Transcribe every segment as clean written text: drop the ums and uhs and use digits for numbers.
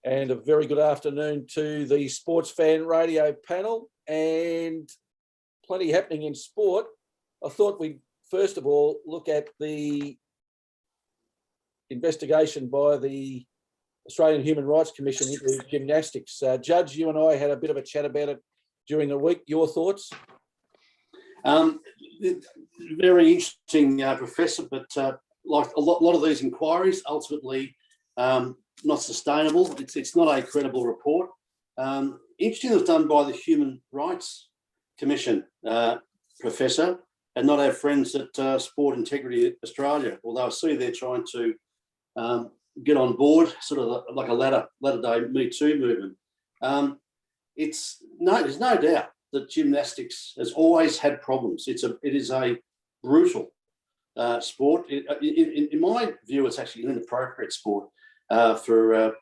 And a very good afternoon to the Sportsfan Radio panel, and plenty happening in sport. I thought we'd first of all look at the investigation by the Australian Human Rights Commission into gymnastics. Judge, you and I had a bit of a chat about it during the week. Your thoughts? Very interesting, Professor, but like a lot of these inquiries, ultimately not sustainable. It's not a credible report. Interesting it was done by the Human Rights Commission, Professor, and not our friends at Sport Integrity Australia, although I see they're trying to get on board, sort of like a latter day Me Too movement. There's no doubt that gymnastics has always had problems. It is a brutal sport. In my view, it's actually an inappropriate sport for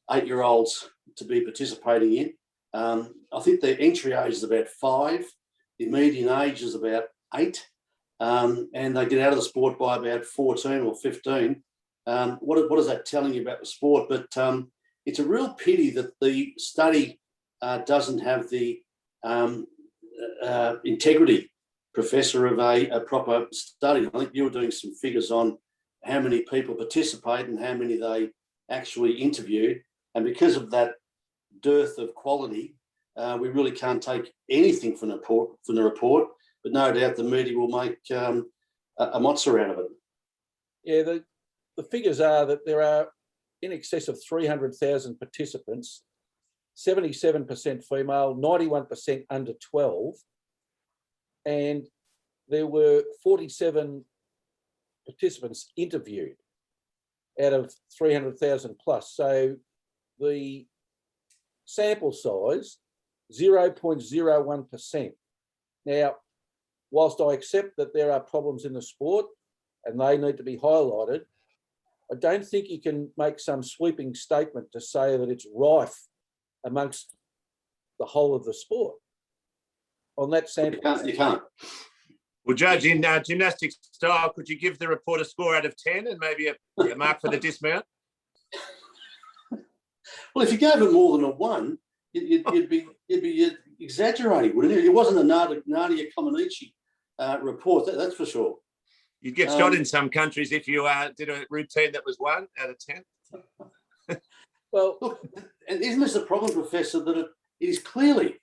8-year-olds to be participating in. I think the entry age is about 5, the median age is about 8, and they get out of the sport by about 14 or 15. What is that telling you about the sport? But it's a real pity that the study doesn't have the integrity, Professor, of a proper study. I think you were doing some figures on how many people participate and how many they actually interviewed. And because of that dearth of quality, we really can't take anything from the report, but no doubt the media will make a monster out of it. Yeah, the figures are that there are in excess of 300,000 participants, 77% female, 91% under 12, and there were 47 participants interviewed out of 300,000 plus. So the sample size, 0.01%. Now, whilst I accept that there are problems in the sport and they need to be highlighted, I don't think you can make some sweeping statement to say that it's rife amongst the whole of the sport on that sample. You can't. Well, Judge, in gymnastics style, could you give the report a score out of 10 and maybe a mark for the dismount? Well, if you gave it more than a 1, you'd be exaggerating, wouldn't you? It wasn't a Nadia Comaneci report, that's for sure. You'd get shot in some countries if you did a routine that was 1 out of 10. Well, look, and isn't this the problem, Professor, that it is clearly,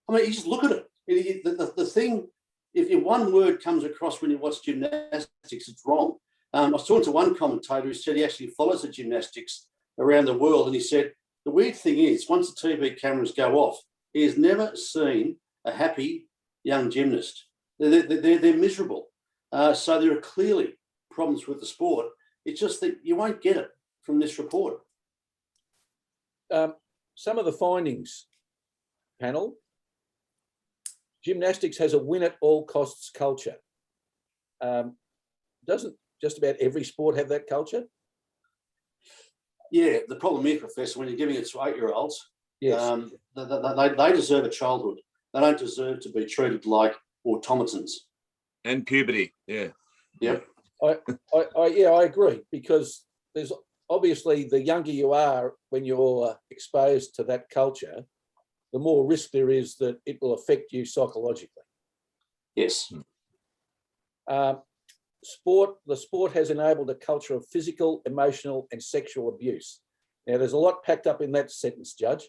I mean, you just look at it. The thing, if one word comes across when you watch gymnastics, it's wrong. I was talking to one commentator who said he actually follows the gymnastics around the world, and he said, the weird thing is, once the TV cameras go off, he has never seen a happy young gymnast. They're miserable. So there are clearly problems with the sport. It's just that you won't get it from this report. Some of the findings, panel. Gymnastics has a win at all costs culture. Doesn't just about every sport have that culture? Yeah, the problem is, Professor, when you're giving it to 8-year-olds, yes, they deserve a childhood. They don't deserve to be treated like automatons. And puberty, yeah. Yep. I agree, because there's obviously the younger you are when you're exposed to that culture, the more risk there is that it will affect you psychologically. Yes. The sport has enabled a culture of physical, emotional and sexual abuse. Now, there's a lot packed up in that sentence, Judge.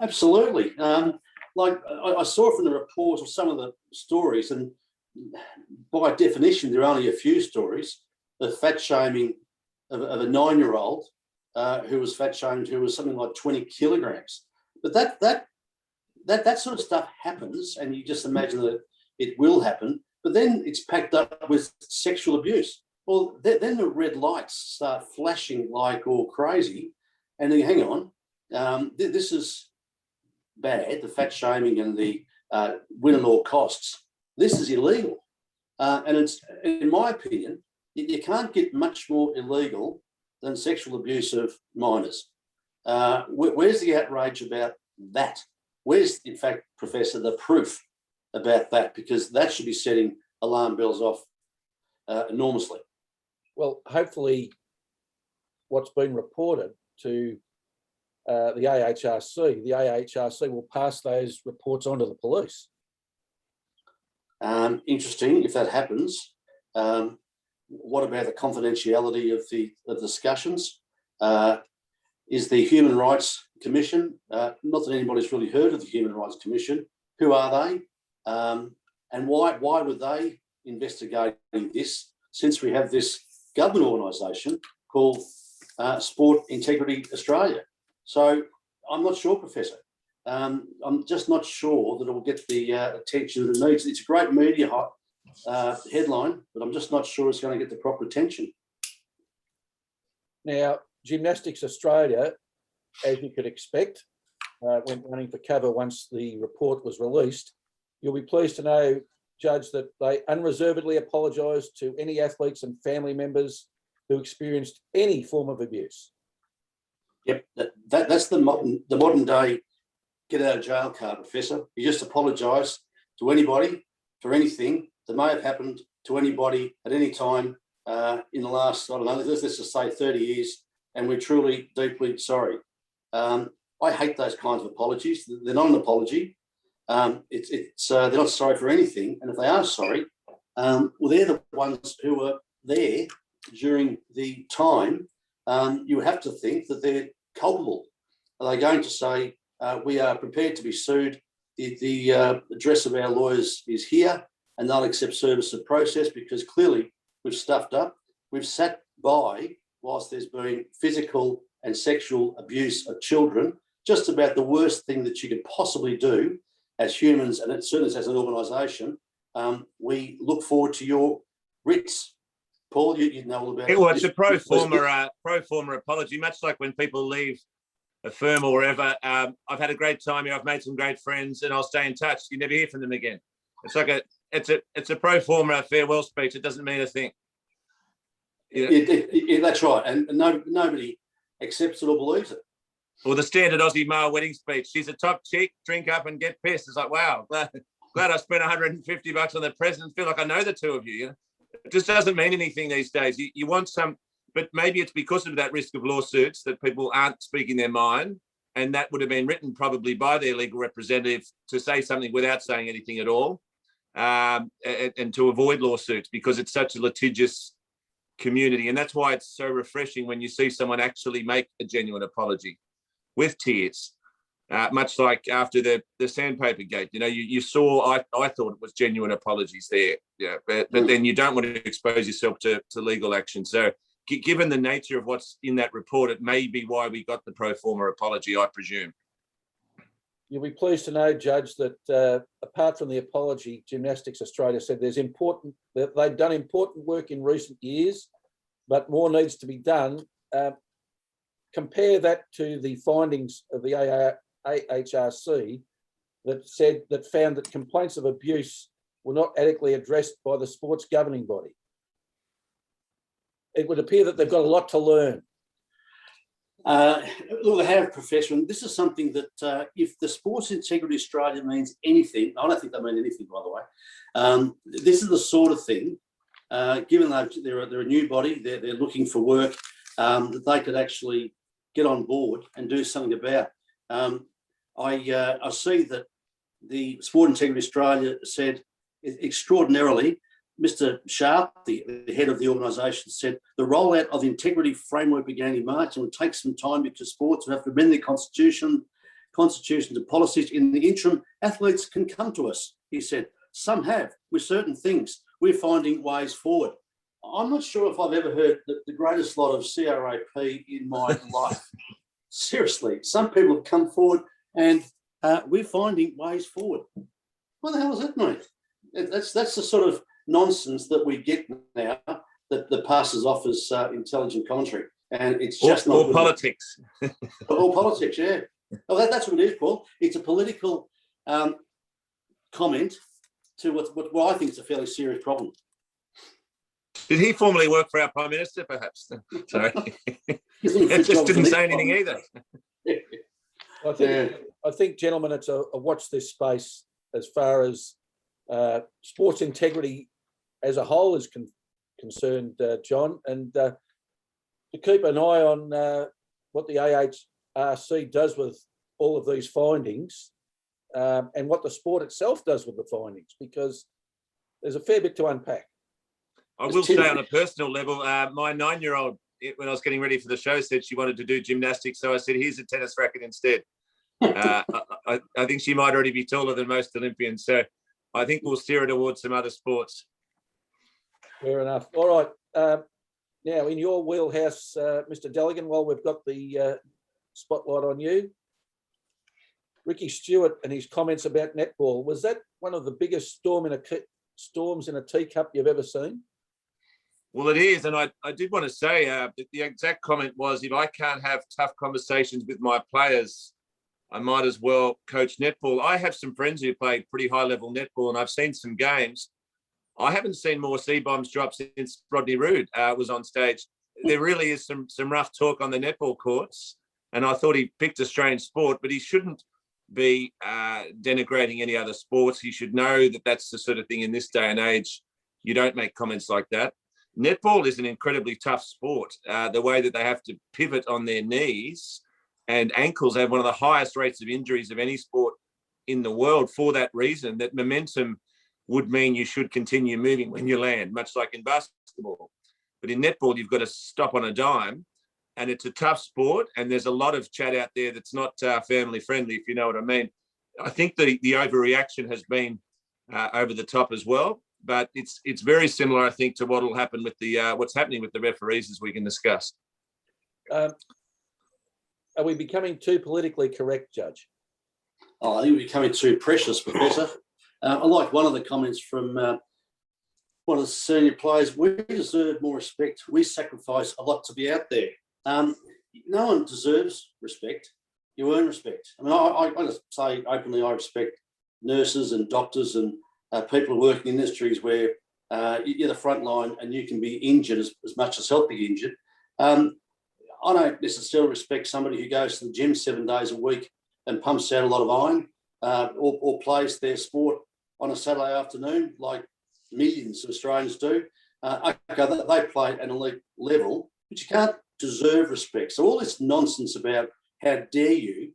Absolutely. Like I saw from the report of some of the stories, and by definition, there are only a few stories, the fat shaming of a 9-year-old who was fat shamed, who was something like 20 kilograms. But that sort of stuff happens, and you just imagine that it will happen. But then it's packed up with sexual abuse. Well, then the red lights start flashing like all crazy, and then hang on, this is bad. The fat shaming and the win at all costs. This is illegal, and it's, in my opinion, you can't get much more illegal than sexual abuse of minors. Where's the outrage about that? Where's, in fact, Professor, the proof about that? Because that should be setting alarm bells off enormously. Well, hopefully what's been reported to the AHRC. The AHRC will pass those reports on to the police. Interesting. If that happens, what about the confidentiality of the discussions? Is the Human Rights Commission, not that anybody's really heard of the Human Rights Commission, who are they? And why were they investigating this, since we have this government organisation called Sport Integrity Australia? So I'm not sure, Professor. I'm just not sure that it will get the attention that it needs. It's a great media headline, but I'm just not sure it's going to get the proper attention. Now, Gymnastics Australia, as you could expect, went running for cover once the report was released. You'll be pleased to know, Judge, that they unreservedly apologised to any athletes and family members who experienced any form of abuse. Yep, that's the modern day get out of jail card, Professor. You just apologise to anybody for anything that may have happened to anybody at any time in the last, I don't know, let's just say 30 years, and we're truly, deeply sorry. I hate those kinds of apologies. They're not an apology. They're not sorry for anything, and if they are sorry, well, they're the ones who were there during the time. You would have to think that they're culpable. Are they going to say, we are prepared to be sued, the address of our lawyers is here, and they'll accept service of process, because clearly we've stuffed up. We've sat by whilst there's been physical and sexual abuse of children, just about the worst thing that you could possibly do as humans, and certainly as an organisation. We look forward to your writs. Paul, you know all about it. Well, it's a pro forma apology, much like when people leave a firm or wherever. I've had a great time here. I've made some great friends, and I'll stay in touch. You never hear from them again. It's like it's a pro forma farewell speech. It doesn't mean a thing. That's right, and nobody accepts it or believes it. Or the standard Aussie male wedding speech. She's a top chick, drink up and get pissed. It's like, wow, glad I spent $150 on the present. Feel like I know the two of you. You know? It just doesn't mean anything these days. You want some, but maybe it's because of that risk of lawsuits that people aren't speaking their mind, and that would have been written probably by their legal representative to say something without saying anything at all, and to avoid lawsuits, because it's such a litigious community. And that's why it's so refreshing when you see someone actually make a genuine apology with tears, much like after the sandpaper gate. You know, you saw, I thought it was genuine apologies there, but then you don't want to expose yourself to legal action. So given the nature of what's in that report, it may be why we got the pro forma apology, I presume. You'll be pleased to know, Judge, that apart from the apology, Gymnastics Australia said that they've done important work in recent years, but more needs to be done. Compare that to the findings of the AHRC that found that complaints of abuse were not adequately addressed by the sports governing body. It would appear that they've got a lot to learn. Look, they have, Professor, and this is something that if the Sports Integrity Australia means anything, I don't think they mean anything, by the way. This is the sort of thing, given that they're a new body, they're looking for work, that they could actually get on board and do something about. I see that the Sport Integrity Australia said extraordinarily, Mr. Sharp, the head of the organisation, said the rollout of the integrity framework began in March and would take some time because sports would have to amend their constitutions and policies. In the interim, athletes can come to us, he said. Some have, with certain things. We're finding ways forward. I'm not sure if I've ever heard the greatest lot of CRAP in my life. Seriously, some people have come forward and we're finding ways forward. What the hell does that mean? That's the sort of nonsense that we get now that passes off as intelligent commentary, and it's just not politics. All politics, yeah. Well, that's what it is, Paul. It's a political comment to what I think is a fairly serious problem. Did he formerly work for our Prime Minister, perhaps? Sorry. It just didn't say anything either. I think, gentlemen, it's a watch this space as far as sports integrity as a whole is concerned, John, and to keep an eye on what the RC does with all of these findings and what the sport itself does with the findings, because there's a fair bit to unpack. I will say on a personal level, my 9-year-old, when I was getting ready for the show, said she wanted to do gymnastics. So I said, here's a tennis racket instead. I think she might already be taller than most Olympians. So I think we'll steer her towards some other sports. Fair enough. All right. Now, in your wheelhouse, Mr. Dalligan, while we've got the spotlight on you, Ricky Stuart and his comments about netball, was that one of the biggest storms in a teacup you've ever seen? Well, it is. And I did want to say the exact comment was, if I can't have tough conversations with my players, I might as well coach netball. I have some friends who play pretty high-level netball, and I've seen some games. I haven't seen more C-bombs drop since Rodney Roode was on stage. There really is some rough talk on the netball courts, and I thought he picked a strange sport, but he shouldn't be denigrating any other sports. He should know that that's the sort of thing in this day and age. You don't make comments like that. Netball is an incredibly tough sport. The way that they have to pivot on their knees and ankles have one of the highest rates of injuries of any sport in the world, for that reason, that momentum would mean you should continue moving when you land, much like in basketball. But in netball, you've got to stop on a dime, and it's a tough sport, and there's a lot of chat out there that's not family friendly, if you know what I mean. I think the overreaction has been over the top as well, but it's very similar, I think, to what will happen with the what's happening with the referees, as we can discuss. Are we becoming too politically correct, Judge? Oh, I think we're becoming too precious, Professor. I like one of the comments from one of the senior players. We deserve more respect. We sacrifice a lot to be out there. No one deserves respect. You earn respect. I mean, I just say openly, I respect nurses and doctors and people who work in industries where you're the front line and you can be injured as much as help be injured. I don't necessarily respect somebody who goes to the gym 7 days a week and pumps out a lot of iron or plays their sport on a Saturday afternoon like millions of Australians do. They play at an elite level, but you can't deserve respect. So all this nonsense about how dare you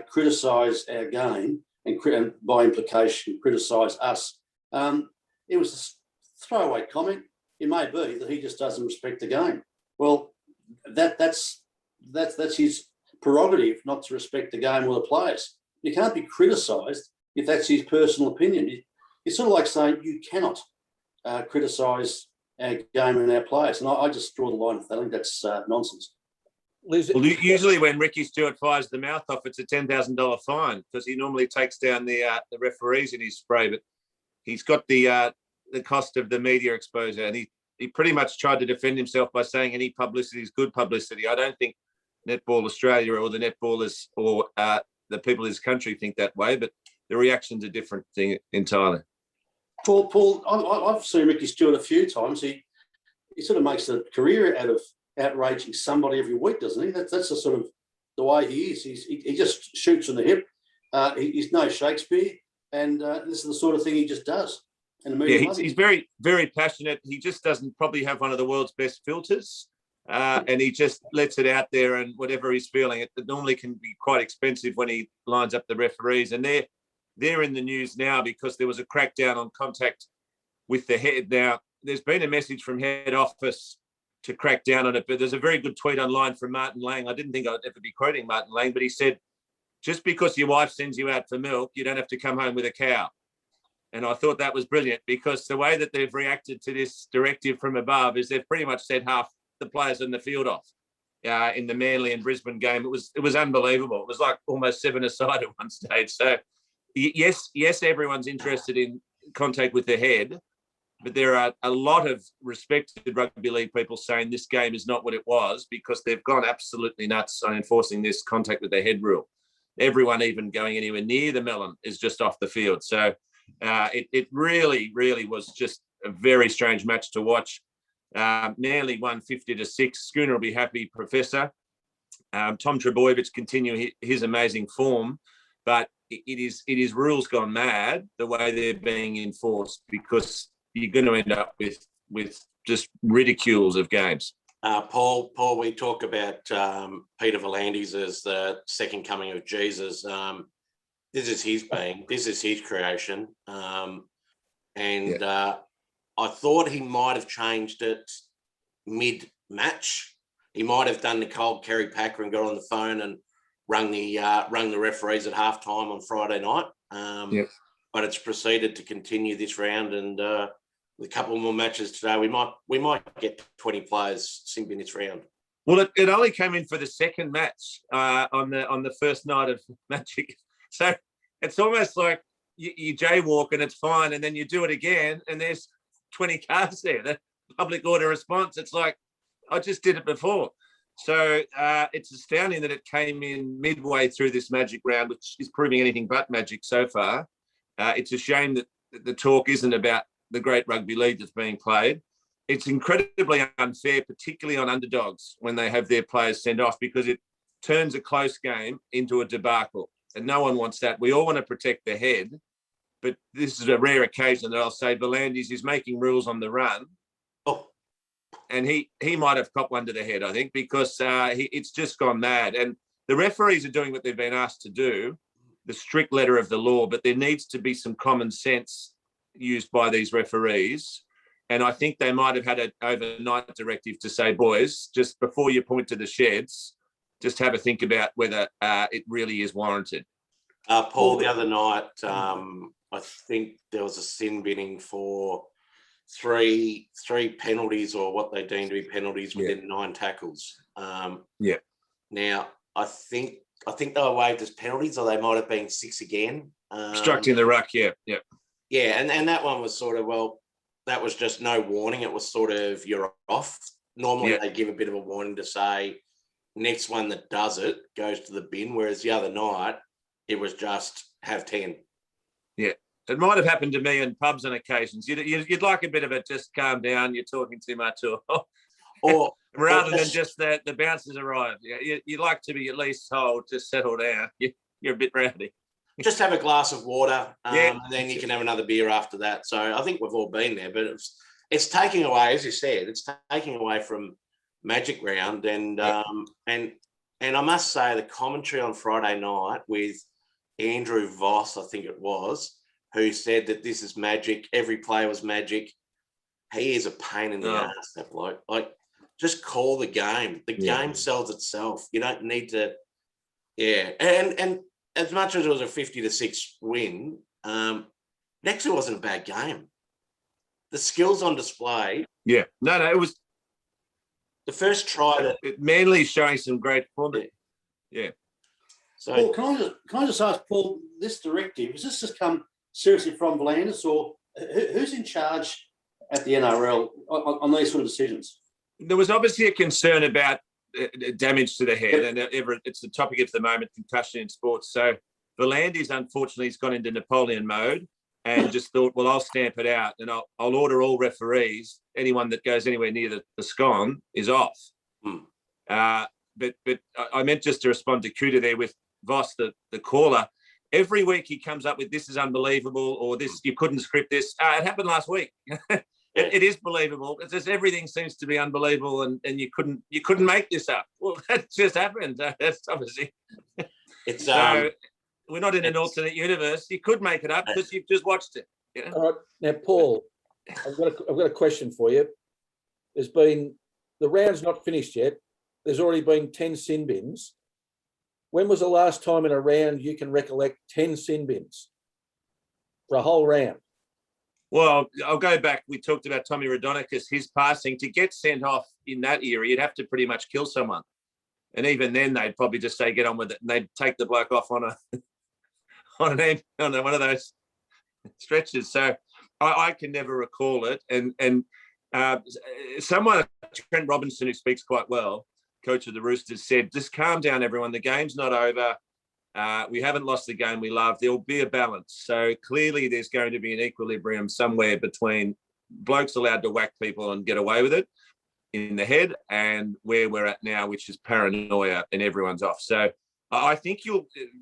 criticise our game and by implication criticise us, it was a throwaway comment. It may be that he just doesn't respect the game. Well, that's his prerogative not to respect the game or the players. You can't be criticised if that's his personal opinion. It's sort of like saying you cannot criticise our game and our players. And I just draw the line with that. I think that's nonsense. Well, usually when Ricky Stuart fires the mouth off, it's a $10,000 fine, because he normally takes down the referees in his spray. But he's got the cost of the media exposure, and he pretty much tried to defend himself by saying any publicity is good publicity. I don't think Netball Australia or the netballers or the people in this country think that way, but the reaction's a different thing entirely. Paul, I've seen Ricky Stuart a few times. He sort of makes a career out of outraging somebody every week, doesn't he? That's the sort of the way he is. He just shoots from the hip. He's no Shakespeare, and this is the sort of thing he just does. And he's very, very passionate. He just doesn't probably have one of the world's best filters, and he just lets it out there, and whatever he's feeling, it normally can be quite expensive when he lines up the referees, and they're in the news now because there was a crackdown on contact with the head. Now, there's been a message from head office to crack down on it, but there's a very good tweet online from Martin Lang. I didn't think I'd ever be quoting Martin Lang, but he said, just because your wife sends you out for milk, you don't have to come home with a cow. And I thought that was brilliant, because the way that they've reacted to this directive from above is they've pretty much said half the players in the field off in the Manly and Brisbane game. It was unbelievable. It was like almost 7-a-side at one stage. So yes, everyone's interested in contact with the head, but there are a lot of respected rugby league people saying this game is not what it was, because they've gone absolutely nuts on enforcing this contact with the head rule. Everyone even going anywhere near the melon is just off the field. So it really, really was just a very strange match to watch. Manly won 50-6. Schooner will be happy, Professor. Tom Trebojevic continue his amazing form, but it is rules gone mad the way they're being enforced, because you're going to end up with just ridicules of games. Paul, we talk about Peter V'landys as the second coming of Jesus. This is his being. This is his creation. I thought he might have changed it mid-match. He might have done the cold Kerry Packer and got on the phone and rung the referees at halftime on Friday night. But it's proceeded to continue this round, and with a couple more matches today, we might get 20 players simping this round. Well, it only came in for the second match on the first night of Magic, so it's almost like you jaywalk and it's fine, and then you do it again, and there's 20 cars there. The public order response. It's like, I just did it before. So it's astounding that it came in midway through this Magic round, which is proving anything but Magic so far. It's a shame that the talk isn't about the great rugby league that's being played. It's incredibly unfair, particularly on underdogs, when they have their players sent off, because it turns a close game into a debacle. And no one wants that. We all want to protect the head, but this is a rare occasion that I'll say V'landys is making rules on the run. And he might have copped one to the head, I think, because it's just gone mad. And the referees are doing what they've been asked to do, the strict letter of the law, but there needs to be some common sense used by these referees. And I think they might have had an overnight directive to say, boys, just before you point to the sheds, just have a think about whether it really is warranted. Paul, the other night, I think there was a sin binning for three penalties, or what they deem to be penalties, within 9 tackles. Now, I think they were waived as penalties, or they might have been 6 again. Obstructing the ruck, yeah. And that one was sort of, well, that was just no warning. It was sort of, you're off. Normally they give a bit of a warning to say, next one that does it goes to the bin, whereas the other night it was just have 10. Yeah. It might have happened to me in pubs on occasions. You'd like a bit of it, just calm down, you're talking too much, or rather than just that the bouncers arrive. You'd like to be at least told, just settle down. You're a bit rowdy. Just have a glass of water, and then you can have another beer after that. So I think we've all been there, but it's taking away, as you said, it's taking away from Magic round, and I must say the commentary on Friday night with Andrew Voss, I think it was, who said that this is Magic, every player was Magic. He is a pain in the ass, that bloke. Like, just call the game. The game sells itself. You don't need to, And as much as it was a 50-6 win, next it wasn't a bad game. The skills on display. Yeah. No, it was the first try that Manly showing some great form. Yeah. So, Paul, can I just ask, Paul, this directive, has this just come seriously from V'landys, or who's in charge at the NRL on these sort of decisions? There was obviously a concern about damage to the head, and it's the topic at the moment, concussion in sports. So V'landys, unfortunately, has gone into Napoleon mode and just thought, well, I'll stamp it out, and I'll order all referees, anyone that goes anywhere near the scone is off. But I meant just to respond to Coutta there with Voss, the caller. Every week he comes up with, this is unbelievable, or this, you couldn't script this. It happened last week. It is believable. It's just everything seems to be unbelievable, and you couldn't make this up. Well, that just happened. That's obviously. It's so we're not in an alternate universe. You could make it up because you've just watched it. You know? All right, now Paul, I've got a question for you. The round's not finished yet. There's already been 10 sin bins. When was the last time in a round you can recollect 10 sin bins for a whole round? Well, I'll go back. We talked about Tommy Raudonikis, his passing. To get sent off in that era, you'd have to pretty much kill someone. And even then, they'd probably just say, get on with it. And they'd take the bloke off on one of those stretches. So I can never recall it. And someone, Trent Robinson, who speaks quite well, coach of the Roosters, said, just calm down, everyone. The game's not over. We haven't lost the game we love. There'll be a balance. So clearly there's going to be an equilibrium somewhere between blokes allowed to whack people and get away with it in the head and where we're at now, which is paranoia and everyone's off. So I think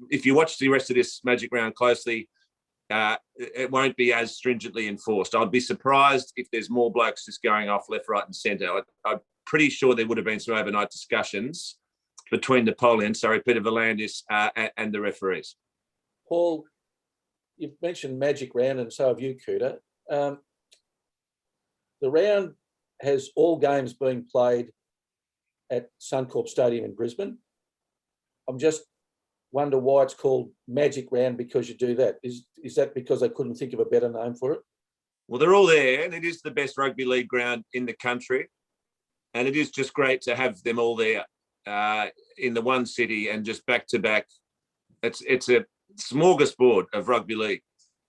if you watch the rest of this Magic round closely, it won't be as stringently enforced. I'd be surprised if there's more blokes just going off left, right and centre. I pretty sure there would have been some overnight discussions between Peter Volandis and the referees. Paul, you've mentioned Magic Round, and so have you, Coutta. The round has all games being played at Suncorp Stadium in Brisbane. I'm just wonder why it's called Magic Round because you do that. Is that because they couldn't think of a better name for it? Well, they're all there, and it is the best rugby league ground in the country. And it is just great to have them all there in the one city and just back to back. It's a smorgasbord of rugby league,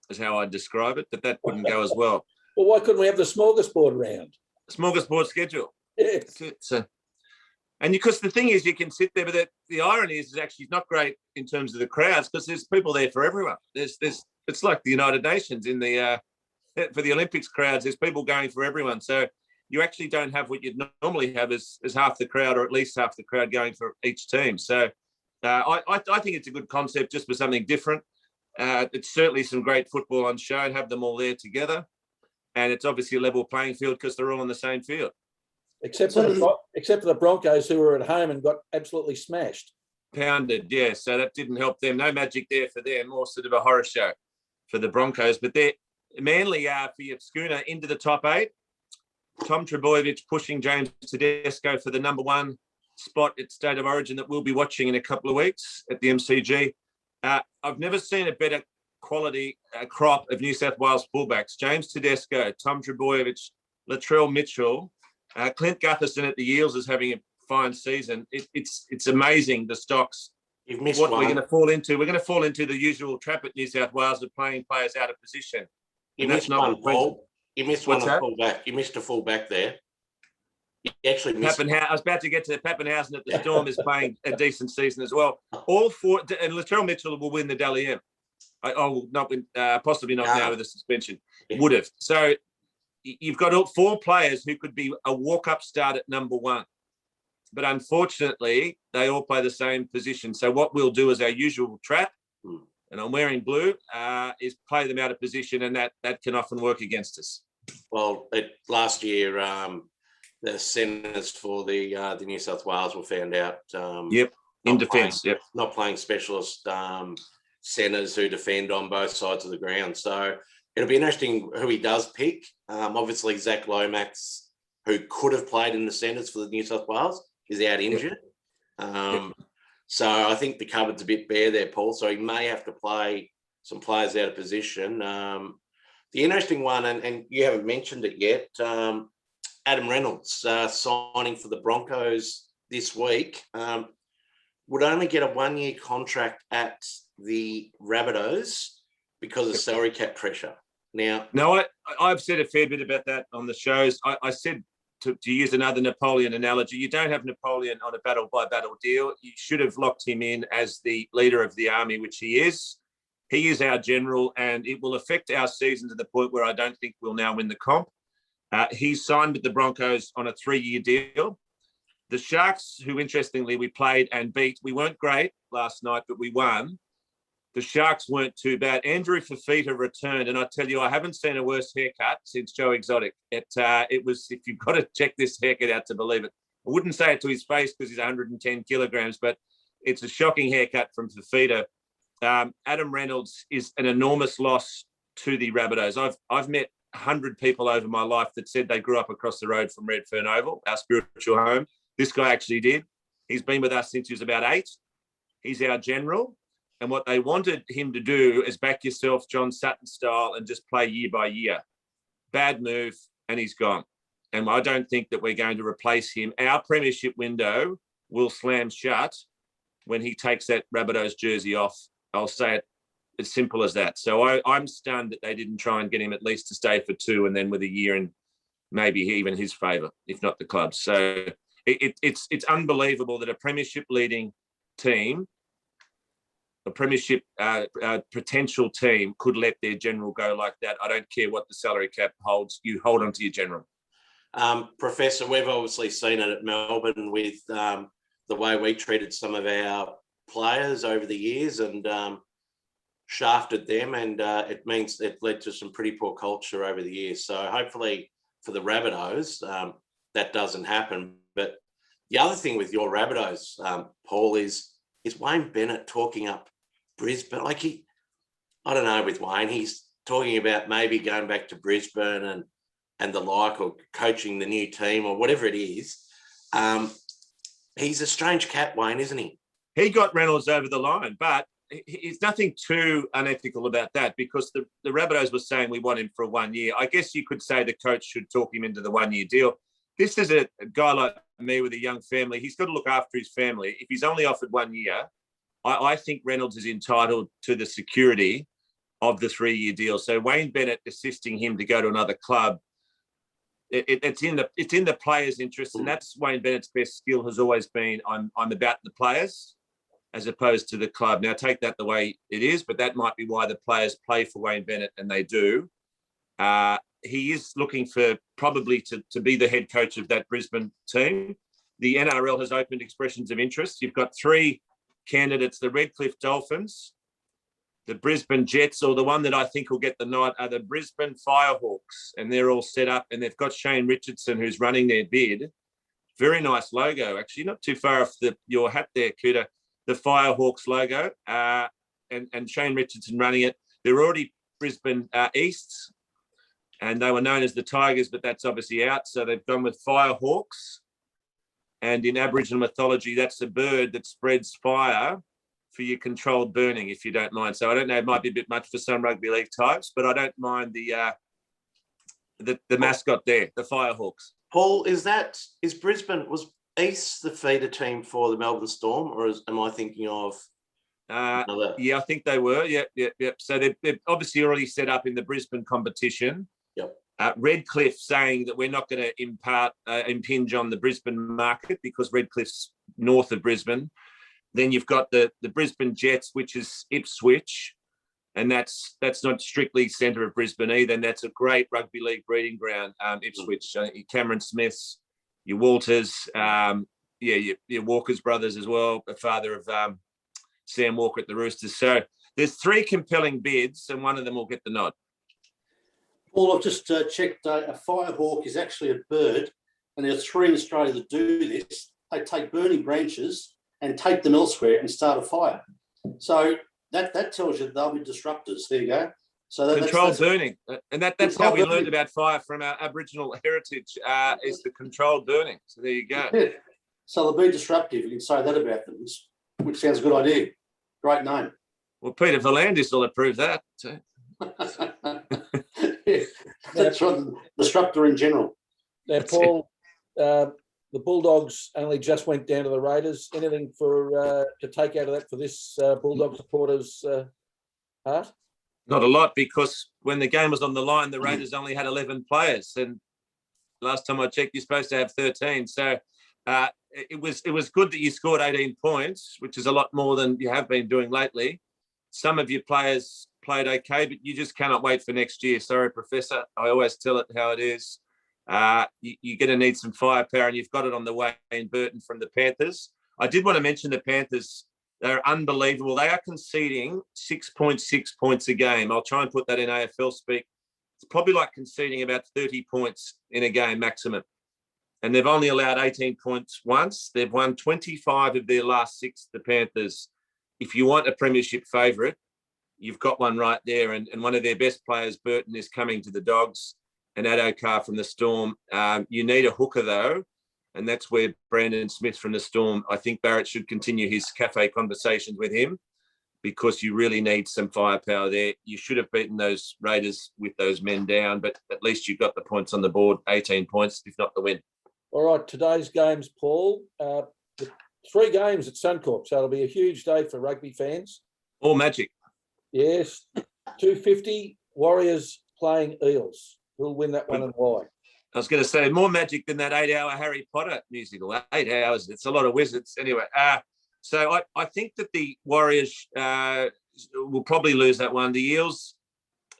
is how I describe it, but that wouldn't go as well. Well, why couldn't we have the smorgasbord round? Smorgasbord schedule. Yes. And because the thing is, you can sit there, but the irony is actually not great in terms of the crowds because there's people there for everyone. It's like the United Nations in the for the Olympics crowds. There's people going for everyone, so you actually don't have what you'd normally have as half the crowd, or at least half the crowd going for each team. So I think it's a good concept just for something different. It's certainly some great football on show and have them all there together, and it's obviously a level playing field because they're all on the same field. Except for the Broncos, who were at home and got absolutely smashed. Pounded, yeah. So that didn't help them. No magic there for them. More sort of a horror show for the Broncos. But they're Manly for your schooner into the top 8. Tom Trbojevic pushing James Tedesco for the number 1 spot at State of Origin that we'll be watching in a couple of weeks at the MCG. I've never seen a better quality crop of New South Wales fullbacks. James Tedesco, Tom Trbojevic, Latrell Mitchell, Clint Gutherson at the Eels is having a fine season. It's amazing the stocks. You've missed what one. We're going to fall into. We're going to fall into the usual trap at New South Wales of playing players out of position. You missed one, Paul. You missed one What's that? fullback. You missed a fullback there. You actually missed. I was about to get to Pappenhausen at the Storm is playing a decent season as well. All 4, and Latrell Mitchell will win the Dally M. Not win, possibly not now with the suspension. Yeah. Would have. So you've got 4 players who could be a walk-up start at number 1. But unfortunately, they all play the same position. So what we'll do is our usual trap, and I'm wearing blue, is play them out of position, and that can often work against us. Well, last year, the centres for the New South Wales were found out. In defence. Yep. Not playing specialist centres who defend on both sides of the ground. So it'll be interesting who he does pick. Obviously, Zach Lomax, who could have played in the centres for the New South Wales, is out injured. So I think the cupboard's a bit bare there, Paul. So he may have to play some players out of position. The interesting one, and you haven't mentioned it yet, Adam Reynolds signing for the Broncos this week, would only get a 1-year contract at the Rabbitohs because of salary cap pressure. Now, no, I've said a fair bit about that on the shows. I said, to use another Napoleon analogy, you don't have Napoleon on a battle-by-battle deal. You should have locked him in as the leader of the army, which he is. He is our general, and it will affect our season to the point where I don't think we'll now win the comp. He's signed with the Broncos on a 3-year deal. The Sharks, who interestingly we played and beat, we weren't great last night, but we won. The Sharks weren't too bad. Andrew Fafita returned, and I tell you, I haven't seen a worse haircut since Joe Exotic. It was, if you've got to check this haircut out to believe it. I wouldn't say it to his face because he's 110 kilograms, but it's a shocking haircut from Fafita. Adam Reynolds is an enormous loss to the Rabbitohs. I've met 100 people over my life that said they grew up across the road from Redfern Oval, our spiritual home. This guy actually did. He's been with us since he was about 8. He's our general. And what they wanted him to do is back yourself John Sutton style and just play year by year. Bad move, and he's gone. And I don't think that we're going to replace him. Our premiership window will slam shut when he takes that Rabbitohs jersey off. I'll say it as simple as that. So I'm stunned that they didn't try and get him at least to stay for 2 and then with a year in maybe even his favour, if not the club. So it's unbelievable that a premiership leading team, a premiership potential team could let their general go like that. I don't care what the salary cap holds. You hold on to your general. Professor, we've obviously seen it at Melbourne with the way we treated some of our players over the years and shafted them, and it means it led to some pretty poor culture over the years. So hopefully for the Rabbitohs, that doesn't happen. But the other thing with your Rabbitohs, Paul, is Wayne Bennett talking up Brisbane. Like I don't know with Wayne, he's talking about maybe going back to Brisbane and the like, or coaching the new team or whatever it is. He's a strange cat, Wayne, isn't he? He got Reynolds over the line, but it's nothing too unethical about that, because the Rabbitohs were saying we want him for 1 year. I guess you could say the coach should talk him into the 1 year deal. This is a guy like me with a young family. He's got to look after his family. If he's only offered 1 year, I think Reynolds is entitled to the security of the 3 year deal. So Wayne Bennett assisting him to go to another club, it's in the players' interest, and that's Wayne Bennett's best skill has always been I'm about the players as opposed to the club. Now take that the way it is, but that might be why the players play for Wayne Bennett, and they do. He is looking for probably to be the head coach of that Brisbane team. The NRL has opened expressions of interest. You've got 3 candidates: the Redcliffe Dolphins, the Brisbane Jets, or the one that I think will get the nod are the Brisbane Firehawks, and they're all set up, and they've got Shane Richardson who's running their bid. Very nice logo, actually, not too far off your hat there, Coutta. The Firehawks logo, and Shane Richardson running it. They're already Brisbane Easts, and they were known as the Tigers, but that's obviously out. So they've gone with Firehawks. And in Aboriginal mythology, that's a bird that spreads fire for your controlled burning, if you don't mind. So I don't know, it might be a bit much for some rugby league types, but I don't mind the mascot there, the Firehawks. Paul, is Brisbane, was East the feeder team for the Melbourne Storm, or am I thinking of another? Yeah, I think they were. Yep. So they're obviously already set up in the Brisbane competition. Yep. Redcliffe saying that we're not going to impinge on the Brisbane market because Redcliffe's north of Brisbane. Then you've got the Brisbane Jets, which is Ipswich, and that's not strictly centre of Brisbane either. And that's a great rugby league breeding ground, Ipswich. Cameron Smith's, your Walters, your Walker's brothers as well, the father of Sam Walker at the Roosters. So there's 3 compelling bids, and one of them will get the nod. Paul, I've just checked. A firehawk is actually a bird, and there are 3 in Australia that do this. They take burning branches and take them elsewhere and start a fire. So that tells you they'll be disruptors. There you go. So controlled burning, and that's how we learned about fire from our Aboriginal heritage, is the controlled burning. So there you go. Yeah. So they'll be disruptive. You can say that about them, which sounds a good idea. Great name. Well, Peter Volandis will approve that. Yeah, that's right. Disruptor in general. Now, Paul, the Bulldogs only just went down to the Raiders. Anything to take out of that for this Bulldog supporters' heart? Not a lot, because when the game was on the line, the Raiders only had 11 players, and last time I checked, you're supposed to have 13. So it was good that you scored 18 points, which is a lot more than you have been doing lately. Some of your players played okay, but you just cannot wait for next year. Sorry, Professor. I always tell it how it is. You're going to need some firepower, and you've got it on the way in Burton from the Panthers. I did want to mention the Panthers. They're unbelievable. They are conceding 6.6 points a game. I'll try and put that in AFL speak. It's probably like conceding about 30 points in a game maximum. And they've only allowed 18 points once. They've won 25 of their last 6, the Panthers. If you want a premiership favourite, you've got one right there. And one of their best players, Burton, is coming to the Dogs, and Adokar from the Storm. You need a hooker, though, and that's where Brandon Smith from the Storm, I think Barrett should continue his cafe conversations with him, because you really need some firepower there. You should have beaten those Raiders with those men down, but at least you got the points on the board, 18 points, if not the win. All right, today's games, Paul. 3 games at Suncorp, so it'll be a huge day for rugby fans. All magic. Yes. 2:50, Warriors playing Eels. Who'll win that one and why? I was going to say, more magic than that 8-hour Harry Potter musical. 8 hours, it's a lot of wizards. Anyway, so I think that the Warriors will probably lose that one. The Eels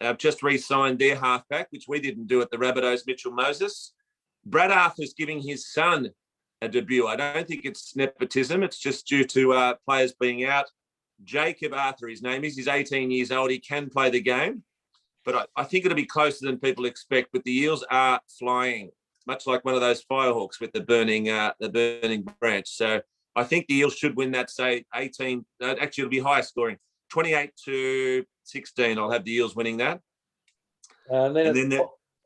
have just re-signed their halfback, which we didn't do at the Rabbitohs, Mitchell Moses. Brad Arthur's giving his son a debut. I don't think it's nepotism. It's just due to players being out. Jacob Arthur, his name is. He's 18 years old. He can play the game. But I think it'll be closer than people expect. But the Eels are flying. much like one of those firehawks with the burning branch. So I think the Eels should win that, say 18. Actually, it'll be higher scoring, 28-16. I'll have the Eels winning that. And then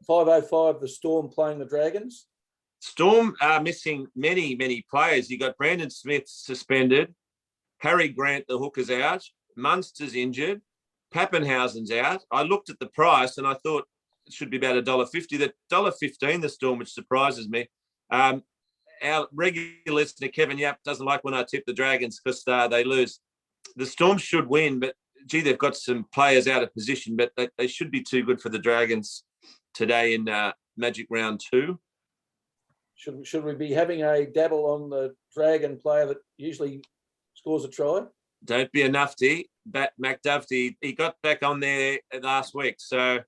5:05, the Storm playing the Dragons. Storm are missing many players. You got Brandon Smith suspended, Harry Grant, the hooker's out, Munster's injured, Pappenhausen's out. I looked at the price and I thought it should be about $1.50. That $1.15, the Storm, which surprises me. Our regular listener, Kevin Yap, doesn't like when I tip the Dragons because they lose. The Storm should win, but gee, they've got some players out of position, but they should be too good for the Dragons today in Magic Round 2. Should we be having a dabble on the Dragon player that usually scores a try? Don't be a nufty. McDuffie, he got back on there last week. So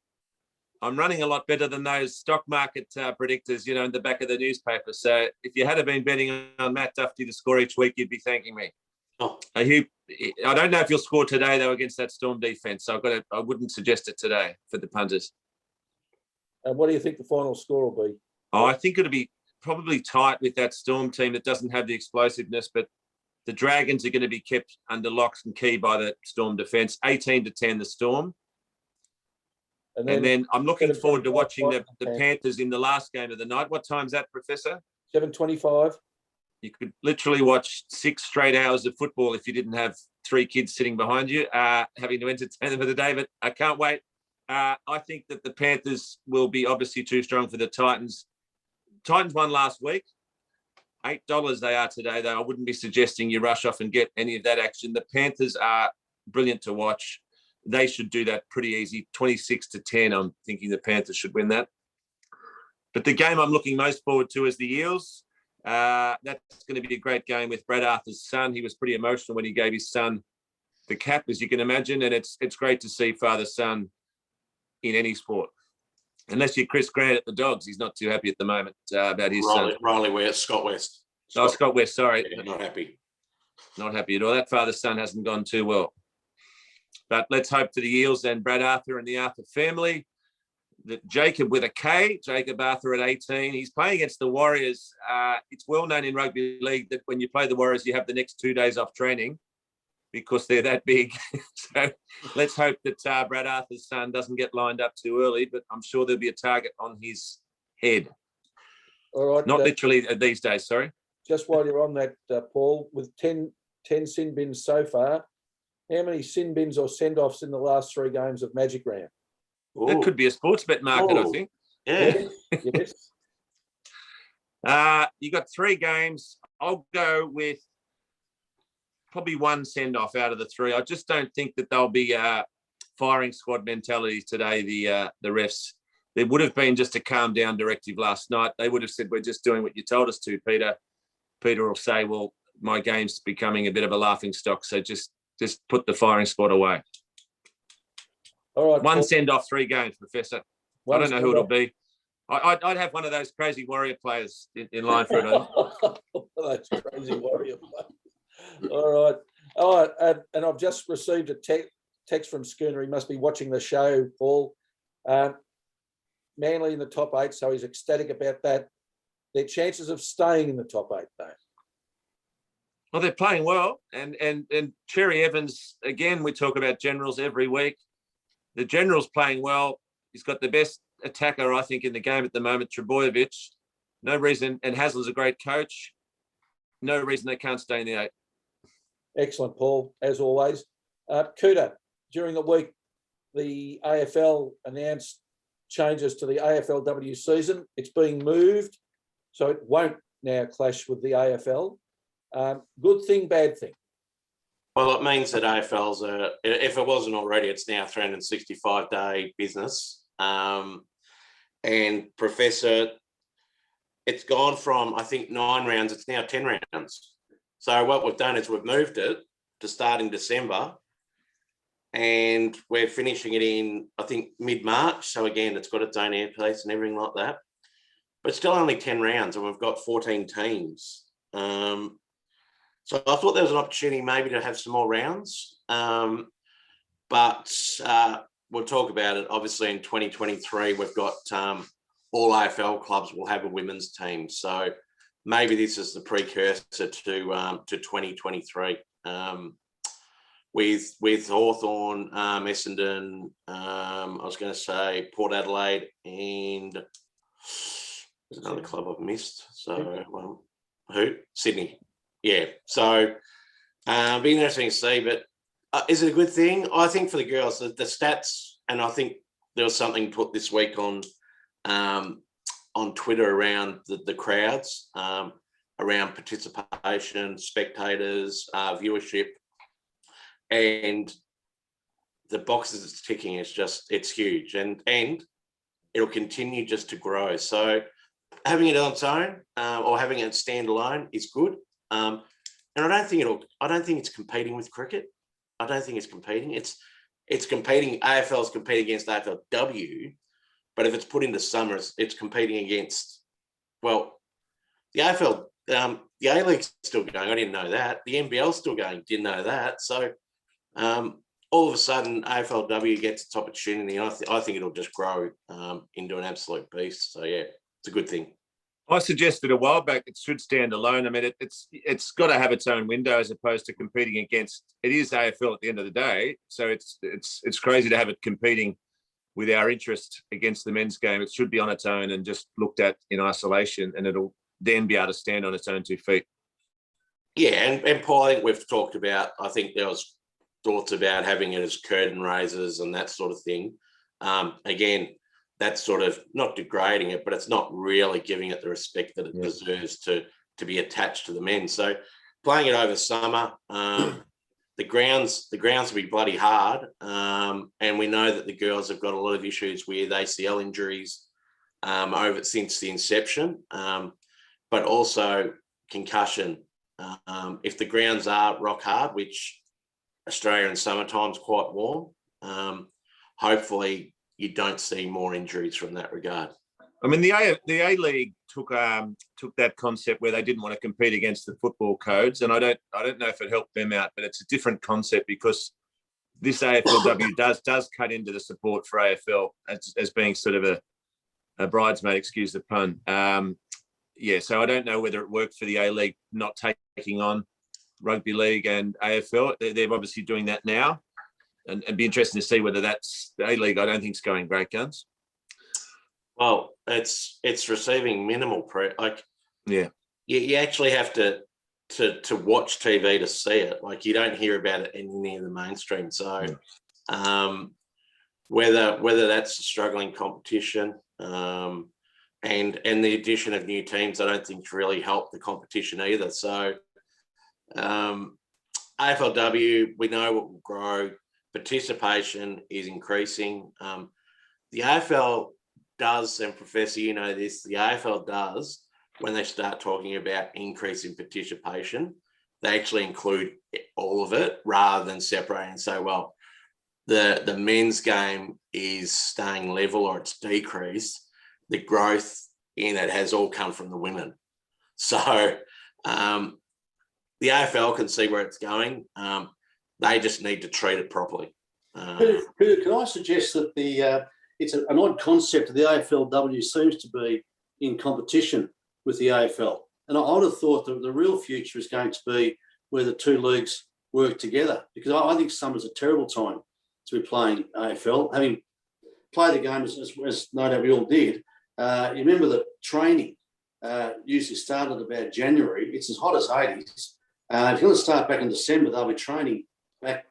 I'm running a lot better than those stock market predictors, in the back of the newspaper. So if you had been betting on Matt Duffy to score each week, you'd be thanking me. Oh. I don't know if you'll score today, though, against that Storm defence. So I wouldn't suggest it today for the punters. And what do you think the final score will be? I think it'll be probably tight with that Storm team that doesn't have the explosiveness, but the Dragons are going to be kept under locks and key by the Storm defence. 18-10, the Storm. And then I'm looking forward to watching the Panthers in the last game of the night. What time's that, Professor? 7:25. You could literally watch 6 straight hours of football if you didn't have 3 kids sitting behind you, having to entertain them for the day. But I can't wait. I think that the Panthers will be obviously too strong for the Titans. Titans won last week. $8 they are today, though. I wouldn't be suggesting you rush off and get any of that action. The Panthers are brilliant to watch. They should do that pretty easy. 26-10, I'm thinking the Panthers should win that. But the game I'm looking most forward to is the Eels. That's going to be a great game with Brad Arthur's son. He was pretty emotional when he gave his son the cap, as you can imagine, and it's great to see father-son in any sport. Unless you're Chris Grant at the Dogs, he's not too happy at the moment about his son. Riley West, Scott West. Scott West, sorry. Yeah, not happy. Not happy at all. That father-son hasn't gone too well. But let's hope for the Eels and Brad Arthur and the Arthur family. That Jacob with a K, Jacob Arthur at 18. He's playing against the Warriors. It's well known in rugby league that when you play the Warriors, you have the next 2 days off training because they're that big. So let's hope that Brad Arthur's son doesn't get lined up too early, but I'm sure there'll be a target on his head. All right. Not literally these days, sorry. Just while you're on that, Paul, with 10 sin bins so far, how many sin bins or send-offs in the last 3 games of Magic Round? Ooh. That could be a sports bet market, I think. Yeah. Yes. You got 3 games. I'll go with probably 1 send-off out of the 3. I just don't think that they'll be firing squad mentality today, the refs. There would have been just a calm down directive last night. They would have said, we're just doing what you told us to, Peter. Peter will say, well, my game's becoming a bit of a laughing stock, so just put the firing squad away. All right. 1 send-off, 3 games, Professor. I don't know who it'll be. I'd have one of those crazy Warrior players in line for it. Those crazy Warrior players. All right. And I've just received a text from Schooner. He must be watching the show, Paul. Manly in the top 8, so he's ecstatic about that. Their chances of staying in the top 8, though. Well, they're playing well. And Cherry Evans, again, we talk about generals every week. The general's playing well. He's got the best attacker, I think, in the game at the moment, Trebojevic. No reason, and Hasler's a great coach. No reason they can't stay in the 8. Excellent, Paul, as always. Coutta, during the week, the AFL announced changes to the AFLW season. It's being moved, so it won't now clash with the AFL. Good thing, bad thing? Well, it means that AFL's, if it wasn't already, it's now 365-day business. And Professor, it's gone from, I think, 9 rounds. It's now 10 rounds. So what we've done is we've moved it to start in December, and we're finishing it in, I think, mid-March. So again, it's got its own airspace and everything like that. But it's still only 10 rounds, and we've got 14 teams. So I thought there was an opportunity maybe to have some more rounds. But we'll talk about it. Obviously, in 2023, we've got all AFL clubs will have a women's team. So maybe this is the precursor to 2023. With Hawthorn, Essendon, I was going to say Port Adelaide, and there's another club I've missed. So who? Sydney. Yeah. So be interesting to see. But is it a good thing? I think for the girls, the stats, and I think there was something put this week on Twitter around the crowds, around participation, spectators, viewership. And the boxes it's ticking is it's huge, and it'll continue just to grow. So having it on its own or having it standalone is good. And I don't think it's competing with cricket. I don't think it's competing. It's competing. AFL's competing against AFLW, but if it's put into summer, it's competing against, well, the AFL, the A-League's still going. I didn't know that. The NBL's still going. Didn't know that. So all of a sudden, AFLW gets its opportunity, and I think it'll just grow into an absolute beast. So yeah, it's a good thing. I suggested a while back it should stand alone. I mean, it's got to have its own window as opposed to competing against. It is AFL at the end of the day, so it's crazy to have it competing with our interest against the men's game. It should be on its own and just looked at in isolation, and it'll then be able to stand on its own 2 feet. Yeah, and Paul, I think we've talked about. I think there was thoughts about having it as curtain raisers and that sort of thing. Again, that's sort of not degrading it, but it's not really giving it the respect that it deserves to be attached to the men. So playing it over summer, the grounds will be bloody hard. And we know that the girls have got a lot of issues with ACL injuries over since the inception, but also concussion. If the grounds are rock hard, which Australia in summertime's quite warm, hopefully you don't see more injuries from that regard. I mean, the A-League took that concept where they didn't want to compete against the football codes, and I don't know if it helped them out, but it's a different concept because this AFLW does cut into the support for AFL as being sort of a bridesmaid, excuse the pun. So I don't know whether it worked for the A-League not taking on rugby league and AFL. They're obviously doing that now, and it'd be interesting to see whether that's the A-League. I don't think it's going great guns. Well, it's receiving minimal you actually have to watch TV to see it. Like, you don't hear about it in any of the mainstream. So whether that's a struggling competition and the addition of new teams, I don't think really helped the competition either. So AFLW, we know it will grow. Participation is increasing. The AFL does, and Professor, you know this, the AFL does, when they start talking about increase in participation, they actually include all of it rather than separating and say, well, the men's game is staying level or it's decreased. The growth in it has all come from the women. So the AFL can see where it's going. They just need to treat it properly. Peter, can I suggest that it's an odd concept that the AFLW seems to be in competition with the AFL. And I would have thought that the real future is going to be where the two leagues work together, because I think summer's a terrible time to be playing AFL. Having played the game, as no doubt we all did, you remember that training usually started about January. It's as hot as 80s. If you're going to start back in December, they'll be training back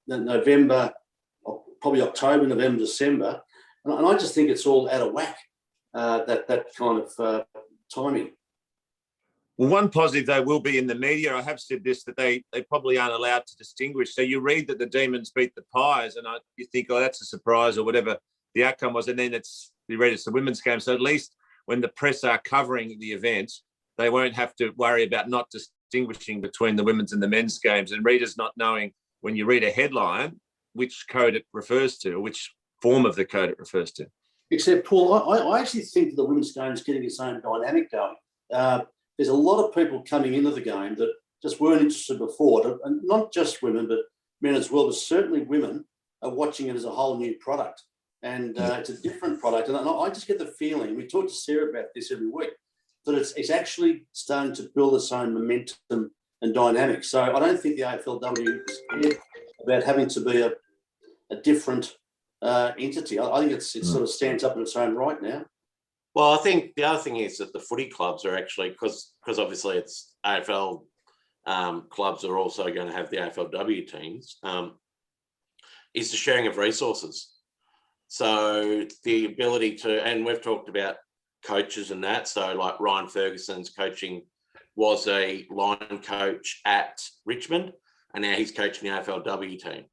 November, probably October, November, December. And I just think it's all out of whack, that kind of timing. Well, one positive, though, will be in the media. I have said this, that they probably aren't allowed to distinguish. So you read that the Demons beat the Pies, and you think, oh, that's a surprise, or whatever the outcome was. And then you read it's the women's game. So at least when the press are covering the event, they won't have to worry about not distinguishing between the women's and the men's games, and readers not knowing when you read a headline which code it refers to, or which form of the code it refers to. Except, Paul, I actually think that the women's game is getting its own dynamic going. There's a lot of people coming into the game that just weren't interested before, and not just women, but men as well, but certainly women are watching it as a whole new product. and it's a different product. And I just get the feeling, we talk to Sarah about this every week, that it's actually starting to build its own momentum and dynamic. So I don't think the AFLW is scared about having to be a different entity. I think it sort of stands up in its own right now. Well, I think the other thing is that the footy clubs are actually, because obviously it's AFL clubs are also going to have the AFLW teams, is the sharing of resources. So the ability to, and we've talked about coaches and that. So like Ryan Ferguson's coaching was a line coach at Richmond, and now he's coaching the AFLW team.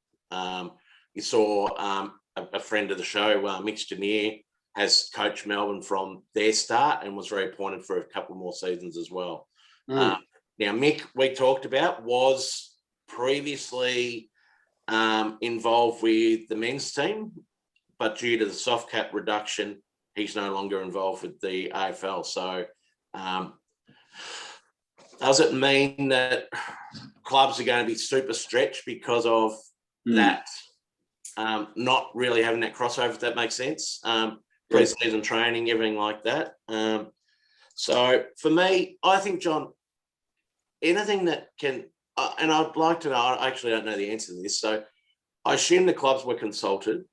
You saw a friend of the show, Mitch Denier, has coached Melbourne from their start and was very appointed for a couple more seasons as well. Now, Mick, we talked about, was previously involved with the men's team, but due to the soft cap reduction, he's no longer involved with the AFL. So does it mean that clubs are going to be super stretched because of that? Not really having that crossover, if that makes sense. Pre-season training, everything like that. So for me, I think, John, anything that can, and I'd like to know, I actually don't know the answer to this. So I assume the clubs were consulted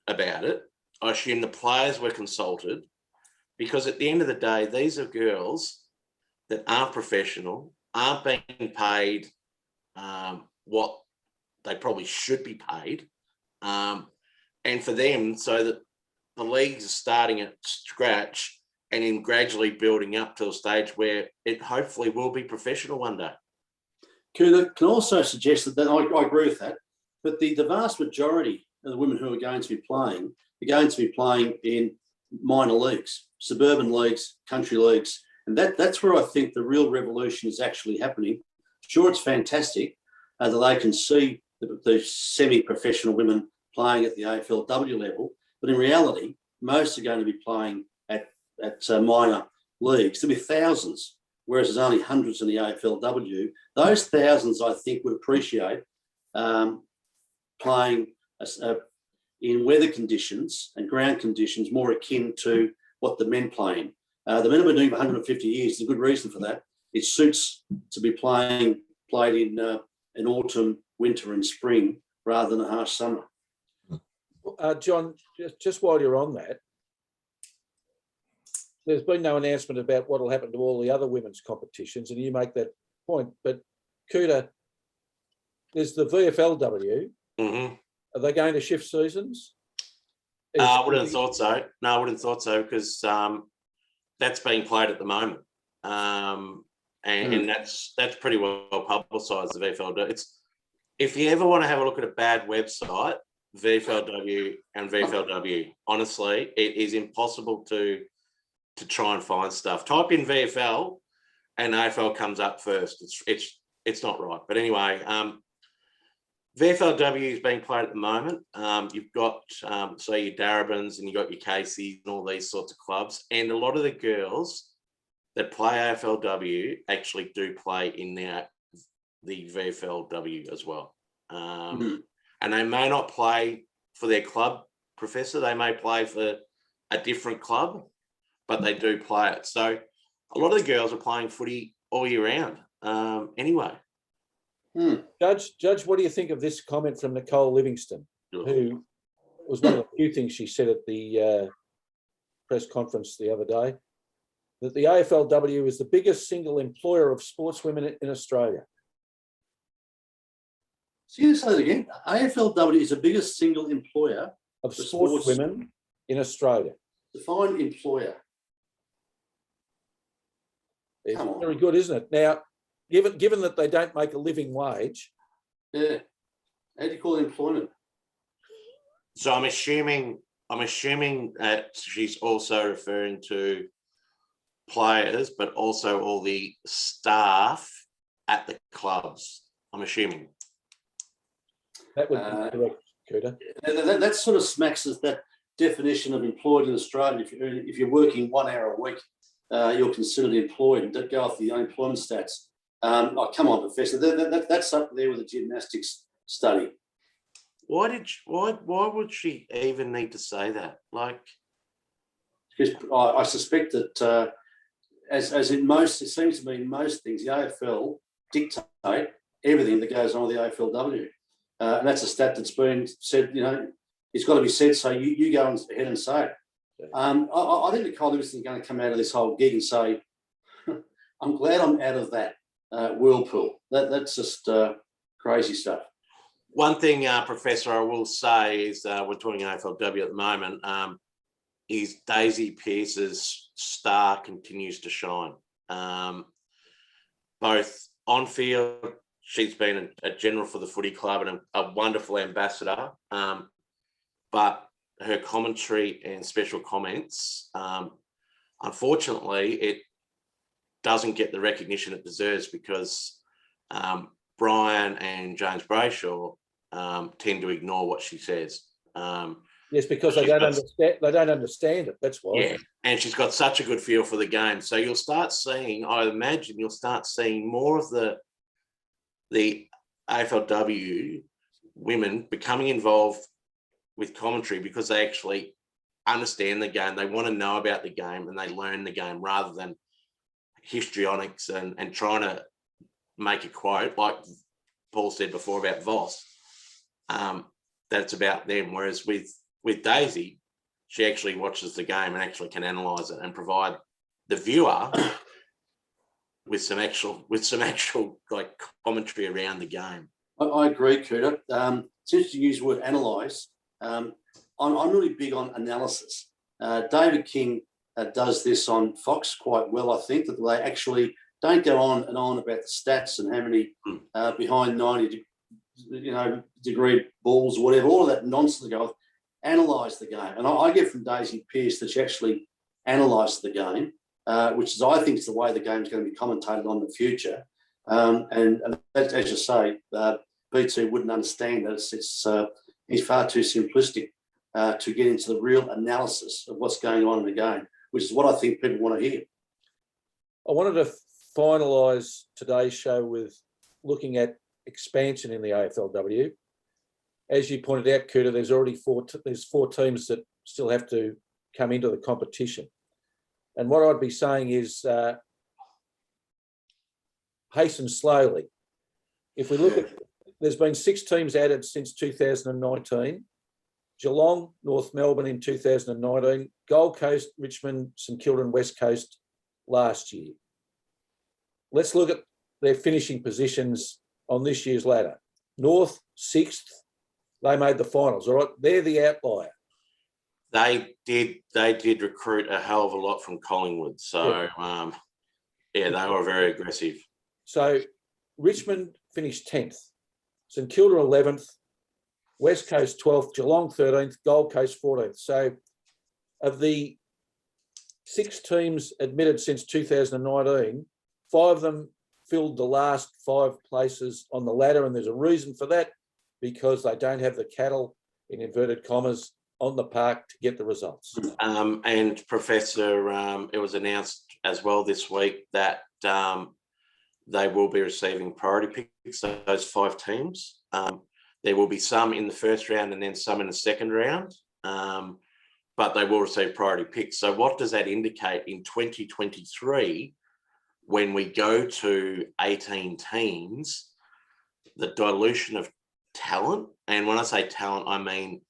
about it. I assume the players were consulted, because at the end of the day, these are girls that aren't professional, aren't being paid what they probably should be paid. And for them, so that the leagues are starting at scratch and then gradually building up to a stage where it hopefully will be professional one day. Can also suggest that I agree with that, but the vast majority of the women who are going to be playing are going to be playing in minor leagues, suburban leagues, country leagues, and that's where I think the real revolution is actually happening. Sure, it's fantastic that they can see the semi-professional women playing at the AFLW level, but in reality, most are going to be playing at minor leagues. There'll be thousands, whereas there's only hundreds in the AFLW. Those thousands, I think, would appreciate playing in weather conditions and ground conditions more akin to what the men play in. The men have been doing for 150 years. There's a good reason for that. It suits to be played in autumn, winter and spring rather than a harsh summer. John, just while you're on that, there's been no announcement about what will happen to all the other women's competitions, and you make that point. But Coutta, there's the VFLW. Are they going to shift seasons? I wouldn't have thought so. No, I wouldn't have thought so, because that's being played at the moment, and that's pretty well publicised. The VFLW. If you ever want to have a look at a bad website, VFLW and VFLW. Honestly, it is impossible to try and find stuff. Type in VFL and AFL comes up first. It's not right. But anyway, VFLW is being played at the moment. You've got say your Darabins and you've got your Caseys and all these sorts of clubs. And a lot of the girls that play AFLW actually do play in the VFLW as well. And they may not play for their club, Professor. They may play for a different club, but they do play it. So a lot of the girls are playing footy all year round anyway. Judge, what do you think of this comment from Nicole Livingston, who was one of the few things she said at the press conference the other day, that the AFLW is the biggest single employer of sportswomen in Australia? See, say that again. AFLW is the biggest single employer of sportswomen in Australia. Define employer. It's very good, isn't it? Now, given that they don't make a living wage. Yeah. How do you call it employment? So I'm assuming that she's also referring to players, but also all the staff at the clubs. I'm assuming. That would be correct, Coutta. That sort of smacks as that definition of employed in Australia. If you're working 1 hour a week, you're considered employed. Don't go off the unemployment stats. Come on, Professor. That's up there with the gymnastics study. why would she even need to say that? Like, because I suspect that as in most, it seems to be in most things, the AFL dictate everything that goes on with the AFLW. And that's a stat that's been said, it's got to be said, so you go ahead and say it. I think Nicole Livingston is going to come out of this whole gig and say, I'm glad I'm out of that whirlpool. That's just crazy stuff. one thing, Professor, I will say is we're talking AFLW at the moment, is Daisy Pearce's star continues to shine. Both on field, she's been a general for the footy club and a wonderful ambassador. But her commentary and special comments, unfortunately, it doesn't get the recognition it deserves because Brian and James Brayshaw tend to ignore what she says. Yes, because they don't understand. They don't understand it. That's why. Yeah, and she's got such a good feel for the game. So you'll start seeing, I imagine, you'll start seeing more of the AFLW women becoming involved with commentary because they actually understand the game. They want to know about the game and they learn the game rather than histrionics and trying to make a quote like Paul said before about Voss. That's about them. Whereas with Daisy, she actually watches the game and actually can analyse it and provide the viewer with some actual like commentary around the game. I agree, Coutta. Since you use the word analyse, I'm really big on analysis. David King does this on Fox quite well, I think, that they actually don't go on and on about the stats and how many behind 90 degree balls or whatever, all of that nonsense they go with. Analyse the game. And I get from Daisy Pearce that she actually analysed the game, which is, I think, is the way the game is going to be commentated on in the future. And that, as you say, BT wouldn't understand that. He's far too simplistic to get into the real analysis of what's going on in the game, which is what I think people want to hear. I wanted to finalise today's show with looking at expansion in the AFLW. As you pointed out, Coutta, there's already four teams that still have to come into the competition. And what I'd be saying is hasten slowly. If we look at, there's been 6 teams added since 2019. Geelong, North Melbourne in 2019, Gold Coast, Richmond, St Kilda and West Coast last year. Let's look at their finishing positions on this year's ladder. North, 6th. They made the finals, all right? They're the outlier. They did recruit a hell of a lot from Collingwood. So, they were very aggressive. So Richmond finished 10th, St Kilda 11th, West Coast 12th, Geelong 13th, Gold Coast 14th. So of the 6 teams admitted since 2019, 5 of them filled the last 5 places on the ladder, and there's a reason for that, because they don't have the cattle, in inverted commas, on the park to get the results. And Professor, it was announced as well this week that they will be receiving priority picks, those 5 teams. There will be some in the first round and then some in the second round, but they will receive priority picks. So what does that indicate in 2023 when we go to 18 teams, the dilution of talent? And when I say talent, I mean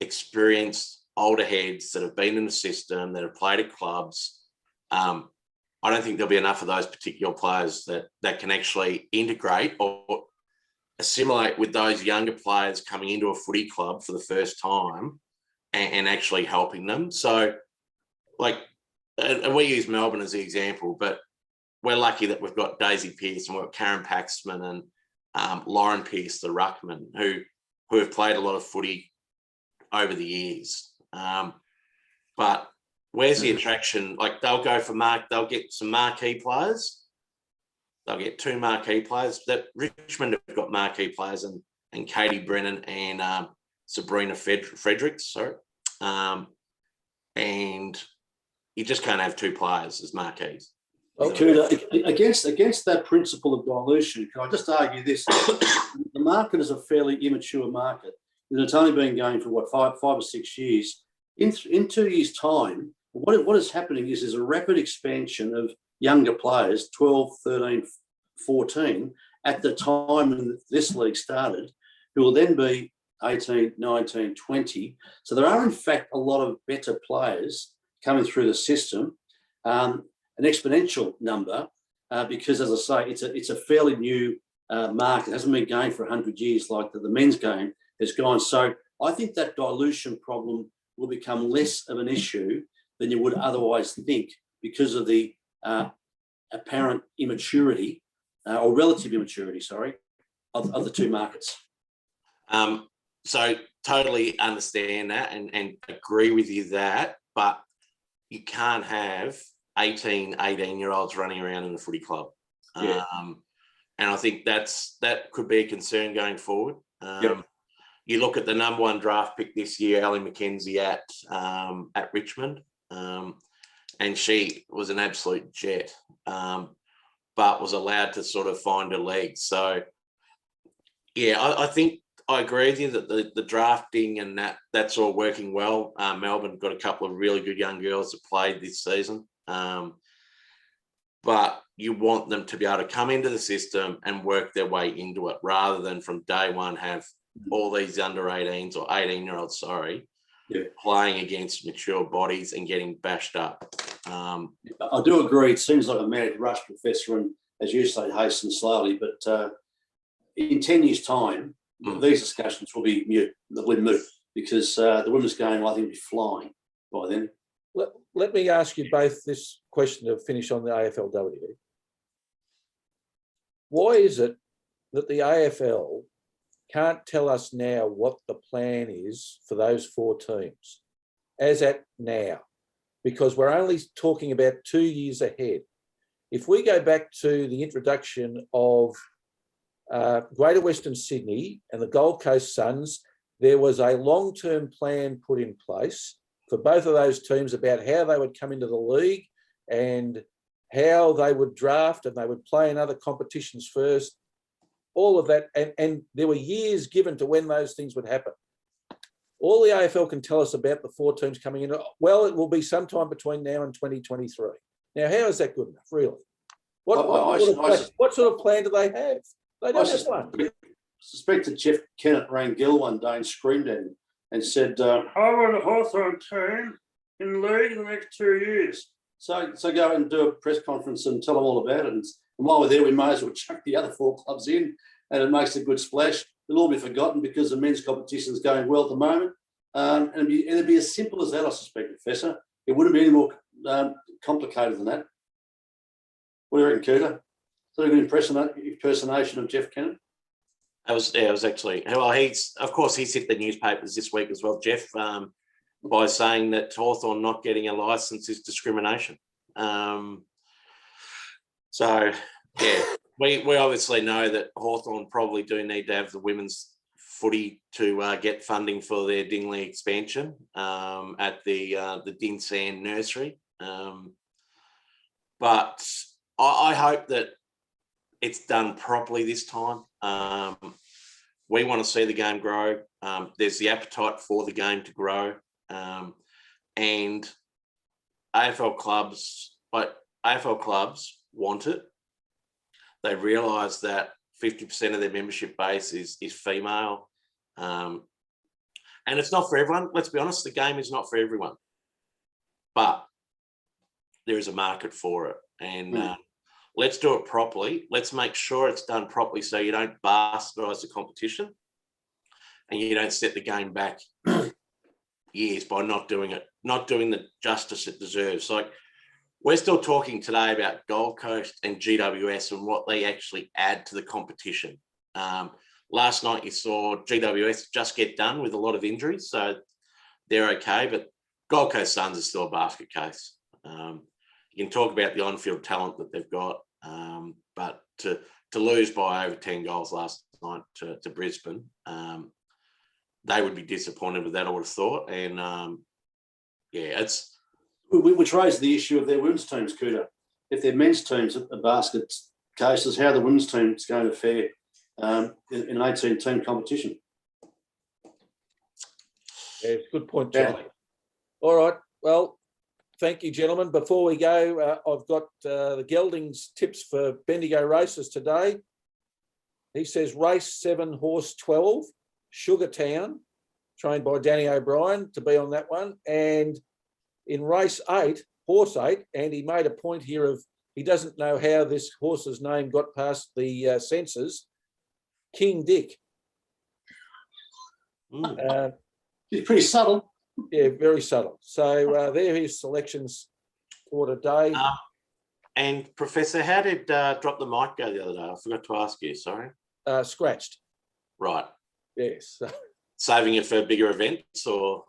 experienced older heads that have been in the system, that have played at clubs. I don't think there'll be enough of those particular players that can actually integrate or assimilate with those younger players coming into a footy club for the first time and actually helping them. So, and we use Melbourne as the example, but we're lucky that we've got Daisy Pearce and we've got Karen Paxman and Lauren Pearce, the ruckman, who have played a lot of footy over the years. But where's the attraction? Like, they'll get some marquee players. They'll get 2 marquee players. That Richmond have got marquee players and Katie Brennan and Sabrina Fredericks, sorry. And you just can't have 2 players as marquees. Well, against that principle of dilution, can I just argue this? The market is a fairly immature market. and it's only been going for what, five or 6 years. In 2 years' time, what is happening is there's a rapid expansion of younger players, 12, 13, 14, at the time when this league started, who will then be 18, 19, 20. So there are, in fact, a lot of better players coming through the system, an exponential number, because, as I say, it's a fairly new market. It hasn't been going for 100 years like the men's game has gone. So I think that dilution problem will become less of an issue than you would otherwise think because of the apparent immaturity or relative immaturity, of the two markets. So totally understand that and agree with you that, but you can't have 18-year-olds running around in the footy club. Yeah. And I think that could be a concern going forward. Yep. You look at the number one draft pick this year, Ellie McKenzie at Richmond, and she was an absolute jet, but was allowed to sort of find her legs. So, yeah, I think I agree with you that the drafting and that's all working well. Melbourne got a couple of really good young girls that played this season. But you want them to be able to come into the system and work their way into it rather than from day one have all these under 18s or 18-year-olds, playing against mature bodies and getting bashed up. I do agree. It seems like a mad rush, Professor, and as you say, hasten slowly. But in 10 years' time, these discussions will be moot because the women's game, I think, will be flying by then. Let me ask you both this question to finish on the AFLW. Why is it that the AFL can't tell us now what the plan is for those 4 teams as at now? Because we're only talking about 2 years ahead. If we go back to the introduction of Greater Western Sydney and the Gold Coast Suns, there was a long-term plan put in place for both of those teams about how they would come into the league and how they would draft and they would play in other competitions first, all of that. And there were years given to when those things would happen. All the AFL can tell us about the 4 teams coming in, well, it will be sometime between now and 2023. Now, how is that good enough, really? What sort of plan do they have? They don't have one. I suspect that Jeff Kennett rang Gill one day and screamed at him and said, I want a Hawthorn team in the league in the next 2 years. So go and do a press conference and tell them all about it. And while we're there, we may as well chuck the other 4 clubs in and it makes a good splash. It'll all be forgotten because the men's competition is going well at the moment. And it'd be as simple as that, I suspect, Professor. It wouldn't be any more complicated than that. What do you reckon, Coutta? Is that a good impersonation of Jeff Kennett? It was actually, well, of course, he's hit the newspapers this week as well, Jeff, by saying that Hawthorn not getting a licence is discrimination. So, yeah, we obviously know that Hawthorn probably do need to have the women's footy to get funding for their Dingley expansion at the Din Sand Nursery. But I hope that it's done properly this time. We want to see the game grow. There's the appetite for the game to grow. And AFL clubs want it. They realise that 50% of their membership base is female. And it's not for everyone. Let's be honest, the game is not for everyone. But there is a market for it. And let's do it properly. Let's make sure it's done properly so you don't bastardise the competition and you don't set the game back years by not doing it, not doing the justice it deserves. Like, we're still talking today about Gold Coast and GWS and what they actually add to the competition. Last night you saw GWS just get done with a lot of injuries, so they're okay, but Gold Coast Suns are still a basket case. You can talk about the on-field talent that they've got, but to lose by over 10 goals last night to Brisbane, they would be disappointed with that, I would have thought. And it's... Which raises the issue of their women's teams, Coutta. If their men's teams are basket cases, how are the women's teams going to fare in an 18-team competition? Yeah, good point, Yeah. John. All right. Well, thank you, gentlemen. Before we go, I've got the geldings tips for Bendigo races today. He says race 7, horse 12, Sugartown, trained by Danny O'Brien, to be on that one. And in race 8, horse 8, and he made a point here of he doesn't know how this horse's name got past the censors, King Dick. He's pretty subtle. Yeah, very subtle. So there are his selections for today. And Professor, how did Drop the Mic go the other day? I forgot to ask you, sorry. Scratched. Right. Yes. Saving it for bigger events or?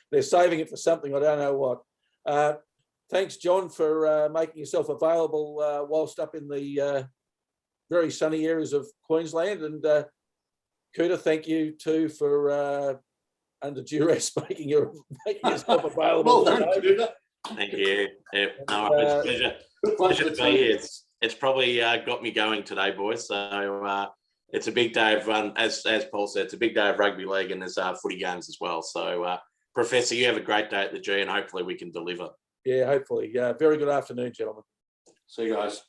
They're saving it for something. I don't know what. Thanks, John, for making yourself available whilst up in the very sunny areas of Queensland. And Coutta, thank you too for under duress making yourself available. Well done, Coutta. Thank you. Yeah, no, it's a pleasure to be here. It's probably got me going today, boys. So it's a big day of as Paul said, it's a big day of rugby league and there's footy games as well. So Professor, you have a great day at the G and hopefully we can deliver. Yeah, hopefully. Very good afternoon, gentlemen. See you guys.